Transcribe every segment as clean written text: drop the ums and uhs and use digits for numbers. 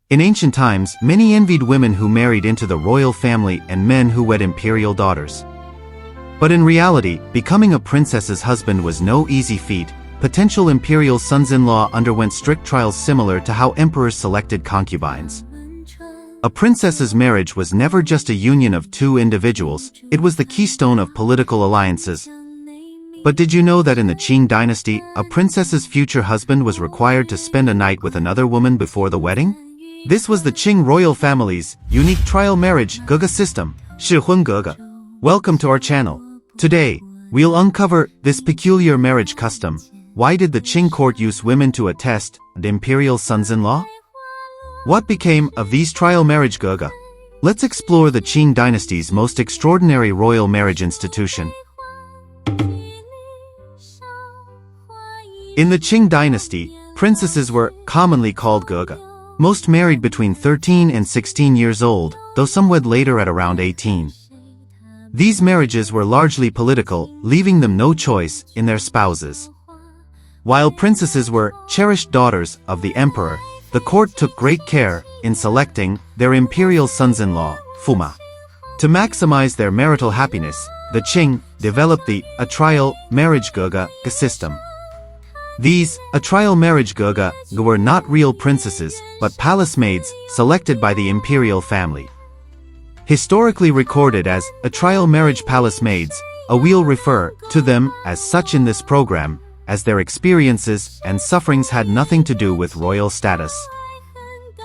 In ancient times, many envied women who married into the royal family and men who wed imperial daughters. But in reality, becoming a princess's husband was no easy feat. Potential imperial sons-in-law underwent strict trials similar to how emperors selected concubines. A princess's marriage was never just a union of two individuals, it was the keystone of political alliances. But did you know that in the Qing Dynasty, a princess's future husband was required to spend a night with another woman before the wedding? This was the Qing royal family's unique trial marriage Gege system, 试婚Gege. Welcome to our channel. Today, we'll uncover this peculiar marriage custom. Why did the Qing court use women to attest the imperial sons-in-law? What became of these trial marriage Gege? Let's explore the Qing dynasty's most extraordinary royal marriage institution. In the Qing dynasty, princesses were commonly called Gege. Most married between 13 and 16 years old, though some wed later at around 18. These marriages were largely political, leaving them no choice in their spouses. While princesses were cherished daughters of the emperor, the court took great care in selecting their imperial sons-in-law, Fuma. To maximize their marital happiness, the Qing developed the trial marriage Gege system. These trial marriage Gege were not real princesses, but palace maids selected by the imperial family. Historically recorded as trial marriage palace maids, we'll refer to them as such in this program, as their experiences and sufferings had nothing to do with royal status.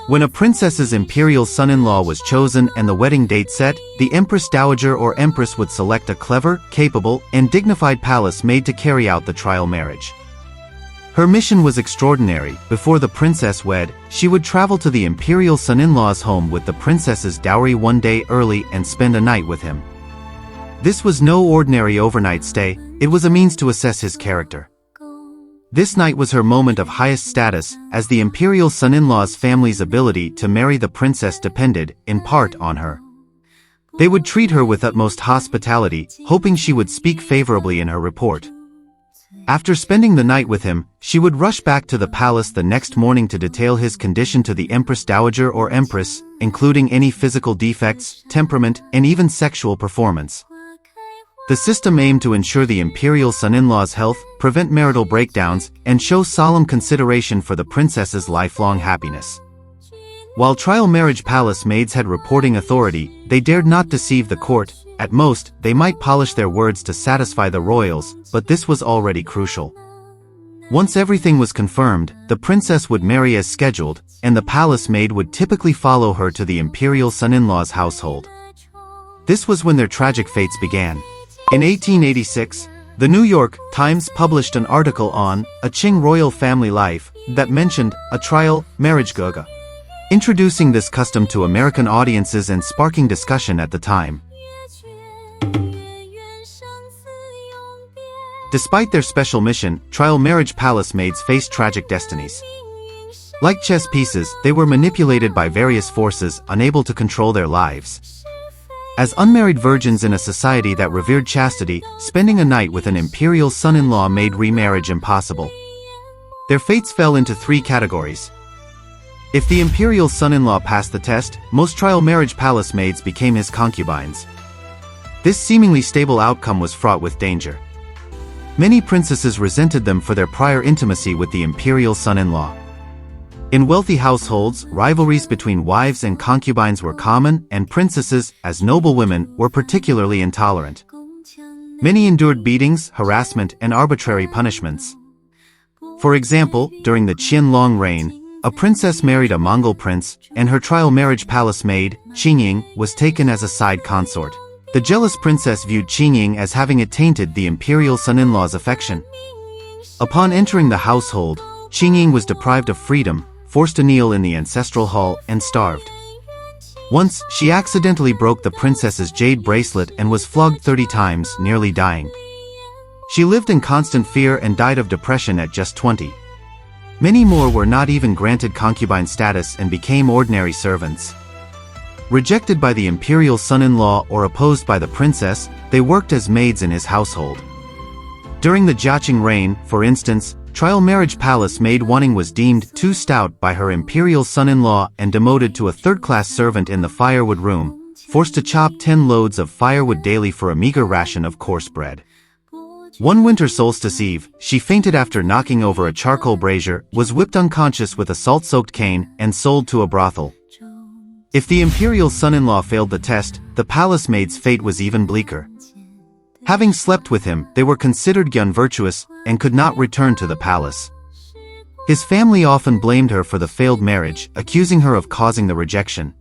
When a princess's imperial son-in-law was chosen and the wedding date set, the empress dowager or empress would select a clever, capable, and dignified palace maid to carry out the trial marriage. Her mission was extraordinary. Before the princess wed, she would travel to the imperial son-in-law's home with the princess's dowry one day early and spend a night with him. This was no ordinary overnight stay, it was a means to assess his character. This night was her moment of highest status, as the imperial son-in-law's family's ability to marry the princess depended, in part, on her. They would treat her with utmost hospitality, hoping she would speak favorably in her report. After spending the night with him, she would rush back to the palace the next morning to detail his condition to the empress dowager or empress, including any physical defects, temperament, and even sexual performance. The system aimed to ensure the imperial son-in-law's health, prevent marital breakdowns, and show solemn consideration for the princess's lifelong happiness. While trial marriage palace maids had reporting authority, they dared not deceive the court. At most, they might polish their words to satisfy the royals, but this was already crucial. Once everything was confirmed, the princess would marry as scheduled, and the palace maid would typically follow her to the imperial son-in-law's household. This was when their tragic fates began. In 1886, the New York Times published an article on a Qing royal family life that mentioned a trial marriage Gege, introducing this custom to American audiences and sparking discussion at the time. Despite their special mission, trial marriage palace maids faced tragic destinies. Like chess pieces, they were manipulated by various forces, unable to control their lives. As unmarried virgins in a society that revered chastity, spending a night with an imperial son-in-law made remarriage impossible. Their fates fell into three categories. If the imperial son-in-law passed the test, most trial marriage palace maids became his concubines. This seemingly stable outcome was fraught with danger. Many princesses resented them for their prior intimacy with the imperial son-in-law. In wealthy households, rivalries between wives and concubines were common, and princesses, as noble women, were particularly intolerant. Many endured beatings, harassment, and arbitrary punishments. For example, during the Qianlong reign, a princess married a Mongol prince, and her trial marriage palace maid, Qingying, was taken as a side consort. The jealous princess viewed Qingying as having attainted the imperial son-in-law's affection. Upon entering the household, Qingying was deprived of freedom, forced to kneel in the ancestral hall, and starved. Once, she accidentally broke the princess's jade bracelet and was flogged 30 times, nearly dying. She lived in constant fear and died of depression at just 20. Many more were not even granted concubine status and became ordinary servants. Rejected by the imperial son-in-law or opposed by the princess, they worked as maids in his household. During the Jiaqing reign, for instance, Trial Marriage Palace maid Wanning was deemed too stout by her imperial son-in-law and demoted to a third-class servant in the firewood room, forced to chop 10 loads of firewood daily for a meager ration of coarse bread. One winter solstice eve, she fainted after knocking over a charcoal brazier, was whipped unconscious with a salt-soaked cane, and sold to a brothel. If the imperial son-in-law failed the test, the palace maid's fate was even bleaker. Having slept with him, they were considered unvirtuous and could not return to the palace. His family often blamed her for the failed marriage, accusing her of causing the rejection.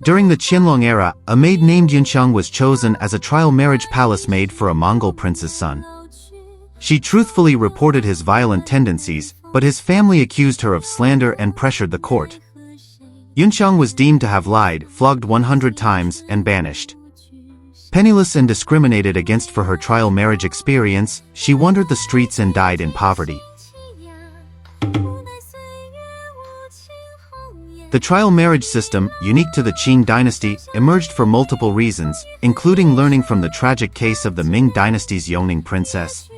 During the Qianlong era, a maid named Yunxiang was chosen as a trial marriage palace maid for a Mongol prince's son. She truthfully reported his violent tendencies, but his family accused her of slander and pressured the court. Yunxiang was deemed to have lied, flogged 100 times, and banished. Penniless and discriminated against for her trial marriage experience, she wandered the streets and died in poverty. The trial marriage system, unique to the Qing Dynasty, emerged for multiple reasons, including learning from the tragic case of the Ming Dynasty's Yongning princess.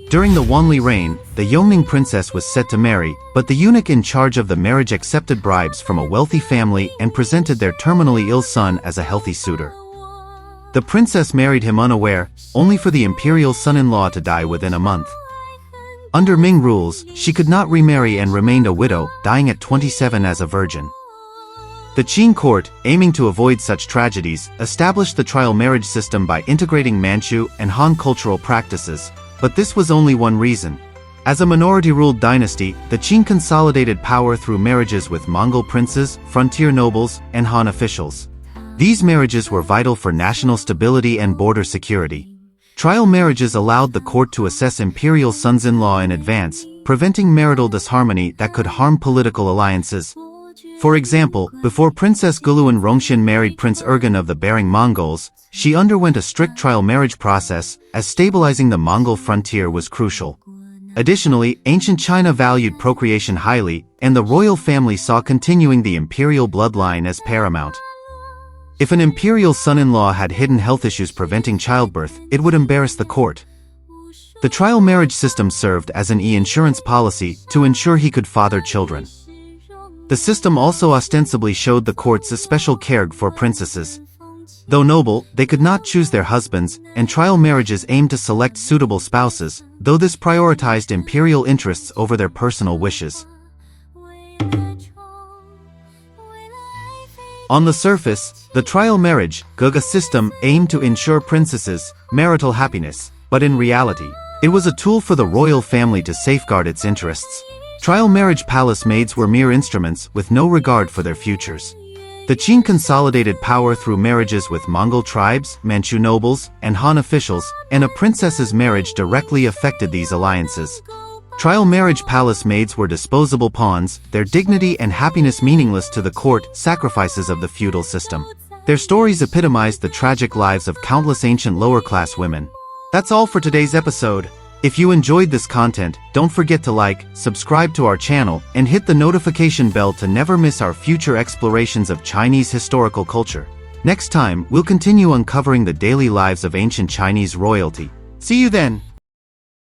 During the Wanli reign, the Yongning princess was set to marry, but the eunuch in charge of the marriage accepted bribes from a wealthy family and presented their terminally ill son as a healthy suitor. The princess married him unaware, only for the imperial son-in-law to die within a month. Under Ming rules, she could not remarry and remained a widow, dying at 27 as a virgin. The Qing court, aiming to avoid such tragedies, established the trial marriage system by integrating Manchu and Han cultural practices, but this was only one reason. As a minority-ruled dynasty, the Qing consolidated power through marriages with Mongol princes, frontier nobles, and Han officials. These marriages were vital for national stability and border security. Trial marriages allowed the court to assess imperial sons-in-law in advance, preventing marital disharmony that could harm political alliances. For example, before Princess Guluan Rongxin married Prince Ergan of the Bering Mongols, she underwent a strict trial marriage process, as stabilizing the Mongol frontier was crucial. Additionally, ancient China valued procreation highly, and the royal family saw continuing the imperial bloodline as paramount. If an imperial son-in-law had hidden health issues preventing childbirth, it would embarrass the court. The trial marriage system served as an insurance policy to ensure he could father children. The system also ostensibly showed the courts a special care for princesses. Though noble, they could not choose their husbands, and trial marriages aimed to select suitable spouses, though this prioritized imperial interests over their personal wishes. On the surface, the trial marriage Gege system aimed to ensure princesses' marital happiness, but in reality, it was a tool for the royal family to safeguard its interests. Trial marriage palace maids were mere instruments with no regard for their futures. The Qing consolidated power through marriages with Mongol tribes, Manchu nobles, and Han officials, and a princess's marriage directly affected these alliances. Trial marriage palace maids were disposable pawns, their dignity and happiness meaningless to the court sacrifices of the feudal system. Their stories epitomized the tragic lives of countless ancient lower-class women. That's all for today's episode. If you enjoyed this content, don't forget to like, subscribe to our channel, and hit the notification bell to never miss our future explorations of Chinese historical culture. Next time, we'll continue uncovering the daily lives of ancient Chinese royalty. See you then!